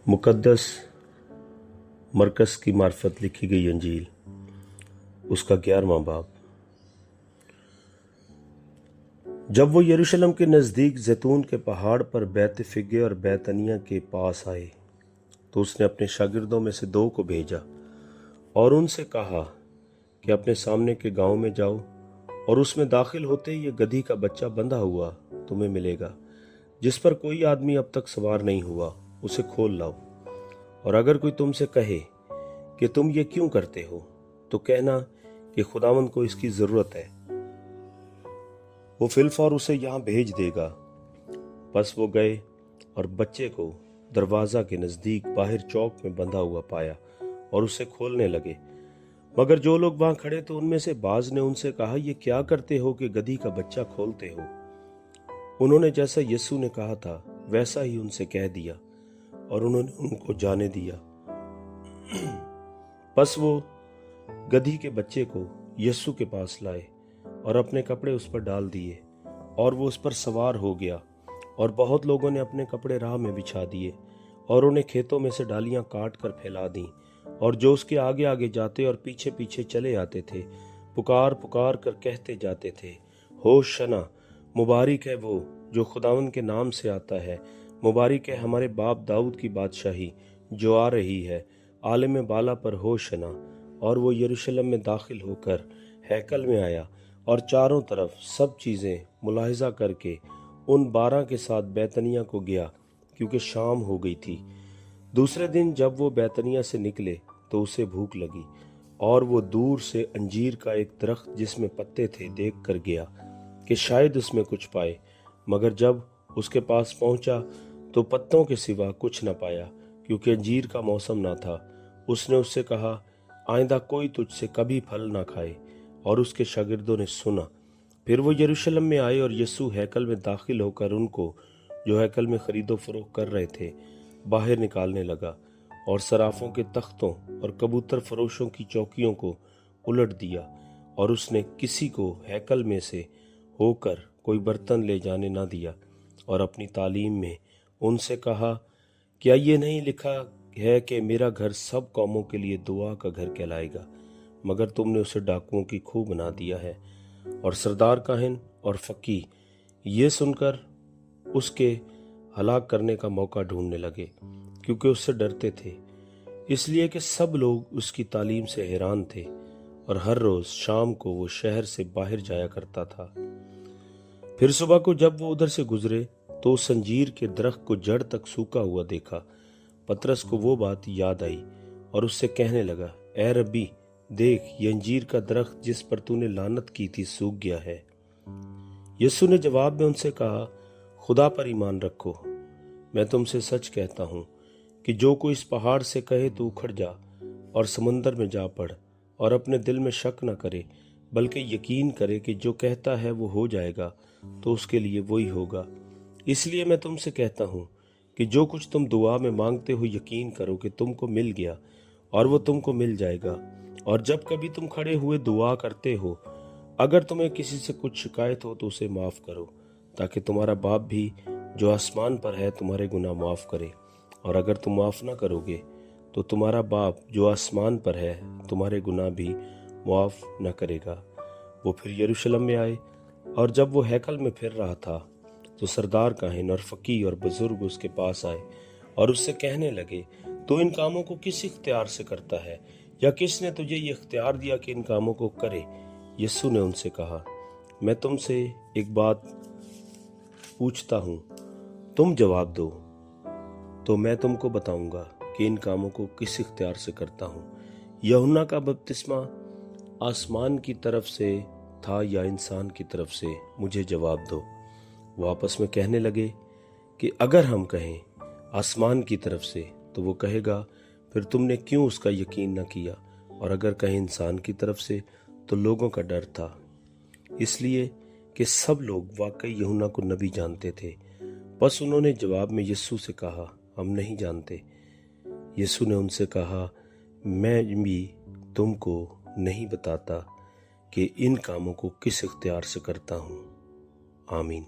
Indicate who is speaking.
Speaker 1: मुक़द्दस मरकज़ की मार्फत लिखी गई अंजील, उसका 11वां बाब। जब वो यरूशलेम के नज़दीक जैतून के पहाड़ पर बैतफगे और बैतनिया के पास आए तो उसने अपने शागिर्दों में से 2 को भेजा और उनसे कहा कि अपने सामने के गांव में जाओ और उसमें दाखिल होते ही ये गधी का बच्चा बंधा हुआ तुम्हें मिलेगा, जिस पर कोई आदमी अब तक सवार नहीं हुआ, उसे खोल लाओ। और अगर कोई तुमसे कहे कि तुम ये क्यों करते हो, तो कहना कि खुदावंद को इसकी जरूरत है, वो फिलफौर उसे यहाँ भेज देगा। बस वो गए और बच्चे को दरवाजा के नजदीक बाहर चौक में बंधा हुआ पाया और उसे खोलने लगे। मगर जो लोग वहां खड़े थे उनमें से बाज ने उनसे कहा, ये क्या करते हो कि गधी का बच्चा खोलते हो? उन्होंने जैसा यीशु ने कहा था वैसा ही उनसे कह दिया और उन्होंने उनको जाने दिया। बस वो गधी के बच्चे को यीशु के पास लाए और अपने कपड़े उस पर डाल दिए और वो उस पर सवार हो गया। और बहुत लोगों ने अपने कपड़े राह में बिछा दिए और उन्हें खेतों में से डालियां काट कर फैला दी। और जो उसके आगे आगे जाते और पीछे पीछे चले आते थे, पुकार पुकार कर कहते जाते थे, होशना, मुबारक है वो जो खुदावन के नाम से आता है, मुबारक है हमारे बाप दाऊद की बादशाही जो आ रही है, आलम बाला पर होशना। और वो यरूशलेम में दाखिल होकर हैकल में आया और चारों तरफ सब चीज़ें मुलाहिजा करके उन 12 के साथ बैतनिया को गया, क्योंकि शाम हो गई थी। दूसरे दिन जब वो बैतनिया से निकले तो उसे भूख लगी और वो दूर से अंजीर का एक दरख्त जिसमें पत्ते थे देख कर गया कि शायद उसमें कुछ पाए। मगर जब उसके पास पहुंचा तो पत्तों के सिवा कुछ न पाया, क्योंकि अंजीर का मौसम न था। उसने उससे कहा, आइंदा कोई तुझसे कभी फल ना खाए। और उसके शागिर्दों ने सुना। फिर वो यरूशलेम में आए और यीशु हैकल में दाखिल होकर उनको, जो हैकल में खरीदो फरोख्त कर रहे थे, बाहर निकालने लगा और सराफों के तख्तों और कबूतर फरोशों की चौकियों को उलट दिया। और उसने किसी को हैकल में से होकर कोई बर्तन ले जाने ना दिया। और अपनी तालीम में उनसे कहा, क्या ये नहीं लिखा है कि मेरा घर सब कौमों के लिए दुआ का घर कहलाएगा? मगर तुमने उसे डाकुओं की खूह बना दिया है। और सरदार काहिन और फकीह ये सुनकर उसके हलाक करने का मौका ढूंढने लगे, क्योंकि उससे डरते थे, इसलिए कि सब लोग उसकी तालीम से हैरान थे। और हर रोज शाम को वो शहर से बाहर जाया करता था। फिर सुबह को जब वो उधर से गुजरे तो उस अंजीर के दरख्त को जड़ तक सूखा हुआ देखा। पतरस को वो बात याद आई और उससे कहने लगा, ए रब्बी, देख, ये अंजीर का दरख्त जिस पर तूने लानत की थी सूख गया है। यीशु ने जवाब में उनसे कहा, खुदा पर ईमान रखो। मैं तुमसे सच कहता हूँ कि जो कोई इस पहाड़ से कहे तो उखड़ जा और समुंदर में जा पड़, और अपने दिल में शक न करे, बल्कि यकीन करे कि जो कहता है वो हो जाएगा, तो उसके लिए वही होगा। इसलिए मैं तुमसे कहता हूँ कि जो कुछ तुम दुआ में मांगते हो, यकीन करो कि तुमको मिल गया और वो तुमको मिल जाएगा। और जब कभी तुम खड़े हुए दुआ करते हो, अगर तुम्हें किसी से कुछ शिकायत हो तो उसे माफ करो, ताकि तुम्हारा बाप भी जो आसमान पर है तुम्हारे गुनाह माफ करे। और अगर तुम माफ ना करोगे तो तुम्हारा बाप जो आसमान पर है तुम्हारे गुनाह भी माफ न करेगा। वो फिर यरूशलेम में आए और जब वो हैकल में फिर रहा था तो सरदार काहिन और फकीह और बुजुर्ग उसके पास आए और उससे कहने लगे, तू इन कामों को किस इख्तियार से करता है, या किसने तुझे ये इख्तियार दिया कि इन कामों को करे? यीशु ने उनसे कहा, मैं तुमसे एक बात पूछता हूँ, तुम जवाब दो तो मैं तुमको बताऊंगा कि इन कामों को किस इख्तियार से करता हूँ। यूहन्ना का बपतिस्मा आसमान की तरफ से था या इंसान की तरफ से? मुझे जवाब दो। वो आपस में कहने लगे कि अगर हम कहें आसमान की तरफ से तो वो कहेगा, फिर तुमने क्यों उसका यकीन न किया? और अगर कहें इंसान की तरफ से तो लोगों का डर था, इसलिए कि सब लोग वाकई यूहन्ना को नबी जानते थे। बस उन्होंने जवाब में यीशु से कहा, हम नहीं जानते। यीशु ने उनसे कहा, मैं भी तुमको नहीं बताता कि इन कामों को किस इख्तियार से करता हूँ। आमीन।